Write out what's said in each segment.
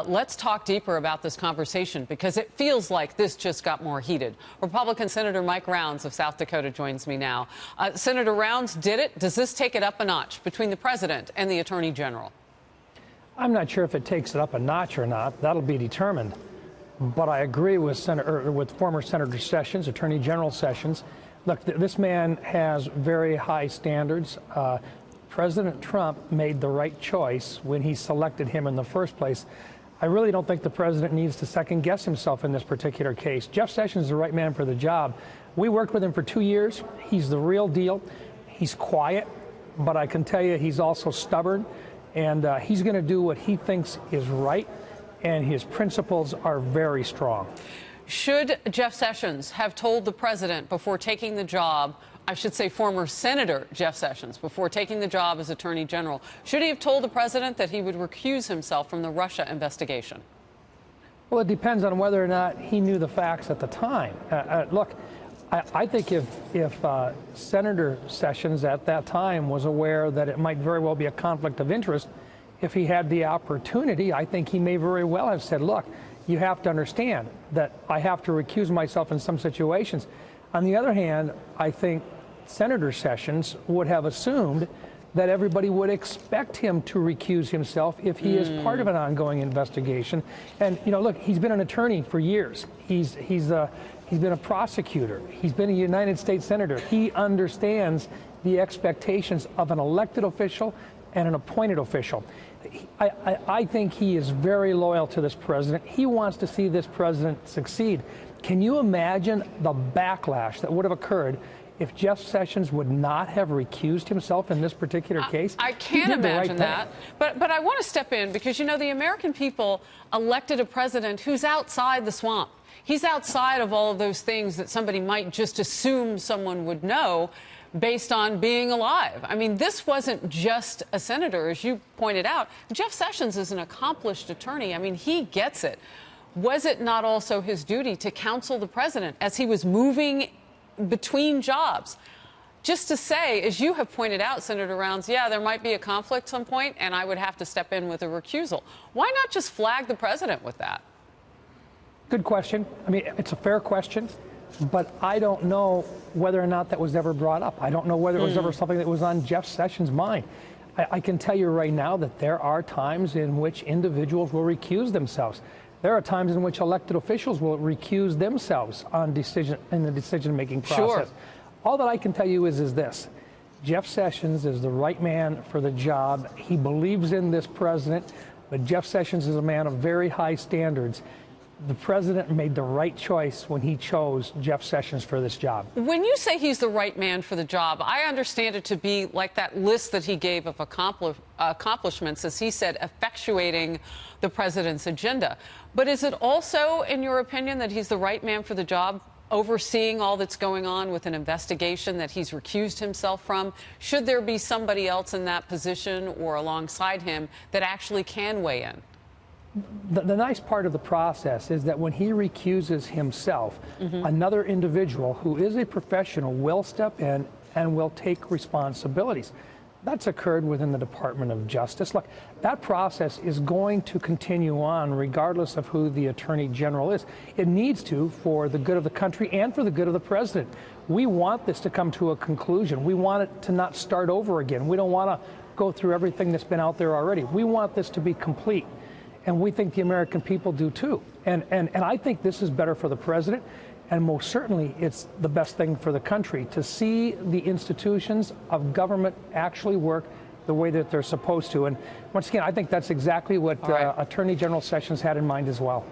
Let's talk deeper about this conversation because it feels like this just got more heated. Republican Senator Mike Rounds of South Dakota joins me now. Senator Rounds, did it? Does this take it up a notch between the president and the attorney general? I'm not sure if it takes it up a notch or not. That'll be determined. But I agree with former Senator Sessions, Attorney General Sessions. Look, this man has very high standards. President Trump made the right choice when he selected him in the first place. I really don't think the president needs to second guess himself in this particular case. Jeff Sessions is the right man for the job. We worked with him for 2 years. He's the real deal. He's quiet, but I can tell you he's also stubborn, and he's going to do what he thinks is right, and his principles are very strong. Should Jeff Sessions have told the president before taking the job, I should say former Senator Jeff Sessions, before taking the job as Attorney General, should he have told the president that he would recuse himself from the Russia investigation? Well, it depends on whether or not he knew the facts at the time. Look, I think if Senator Sessions at that time was aware that it might very well be a conflict of interest, if he had the opportunity, I think he may very well have said, look, you have to understand that I have to recuse myself in some situations. On the other hand, I think Senator Sessions would have assumed that everybody would expect him to recuse himself if he is part of an ongoing investigation. And, you know, look, he's been an attorney for years. He's been a prosecutor. He's been a United States Senator. He understands the expectations of an elected official and an appointed official. I think he is very loyal to this president. He wants to see this president succeed. Can you imagine the backlash that would have occurred if Jeff Sessions would not have recused himself in this particular case? I can't imagine that. But I want to step in because, you know, the American people elected a president who's outside the swamp. He's outside of all of those things that somebody might just assume someone would know based on being alive. I mean, this wasn't just a senator, as you pointed out. Jeff Sessions is an accomplished attorney. I mean, he gets it. Was it not also his duty to counsel the president as he was moving between jobs? Just to say, as you have pointed out, Senator Rounds, yeah, there might be a conflict at some point, and I would have to step in with a recusal. Why not just flag the president with that? Good question. I mean, it's a fair question, but I don't know whether or not that was ever brought up. I don't know whether it was ever something that was on Jeff Sessions' mind. I can tell you right now that there are times in which individuals will recuse themselves. There are times in which elected officials will recuse themselves in the decision-making process. Sure. All that I can tell you is this. Jeff Sessions is the right man for the job. He believes in this president, but Jeff Sessions is a man of very high standards. The president made the right choice when he chose Jeff Sessions for this job. When you say he's the right man for the job, I understand it to be like that list that he gave of accomplishments, as he said, effectuating the president's agenda. But is it also, in your opinion, that he's the right man for the job, overseeing all that's going on with an investigation that he's recused himself from? Should there be somebody else in that position or alongside him that actually can weigh in? The nice part of the process is that when he recuses himself, another individual who is a professional will step in and will take responsibilities. That's occurred within the Department of Justice. Look, that process is going to continue on regardless of who the Attorney General is. It needs to for the good of the country and for the good of the president. We want this to come to a conclusion. We want it to not start over again. We don't want to go through everything that's been out there already. We want this to be complete. And we think the American people do too. And I think this is better for the president, and most certainly it's the best thing for the country to see the institutions of government actually work the way that they're supposed to. And once again, I think that's exactly what Attorney General Sessions had in mind as well.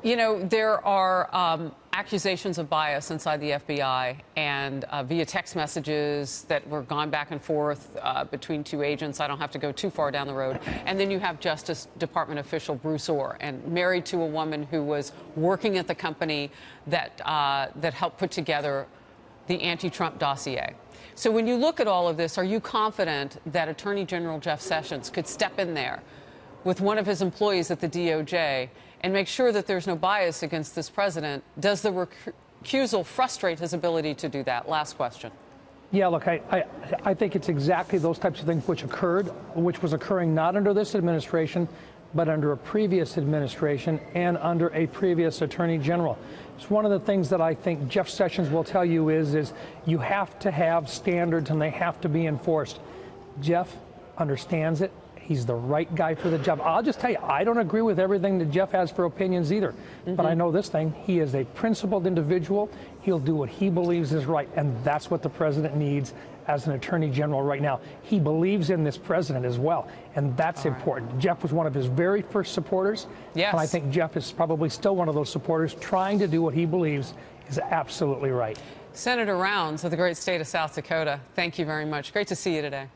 You know, there are accusations of bias inside the FBI and via text messages that were gone back and forth between two agents. I don't have to go too far down the road. And then you have Justice Department official Bruce Orr, and married to a woman who was working at the company that helped put together the anti-Trump dossier. So when you look at all of this, are you confident that Attorney General Jeff Sessions could step in there with one of his employees at the DOJ and make sure that there's no bias against this president? Does the recusal frustrate his ability to do that? Last question. Yeah, look, I think it's exactly those types of things which was occurring not under this administration, but under a previous administration and under a previous attorney general. It's one of the things that I think Jeff Sessions will tell you is you have to have standards and they have to be enforced. Jeff understands it. He's the right guy for the job. I'll just tell you, I don't agree with everything that Jeff has for opinions either. But I know this thing, he is a principled individual. He'll do what he believes is right, and that's what the president needs as an attorney general right now. He believes in this president as well, and that's important. Jeff was one of his very first supporters, yes. And I think Jeff is probably still one of those supporters trying to do what he believes is absolutely right. Senator Rounds of the great state of South Dakota, thank you very much. Great to see you today.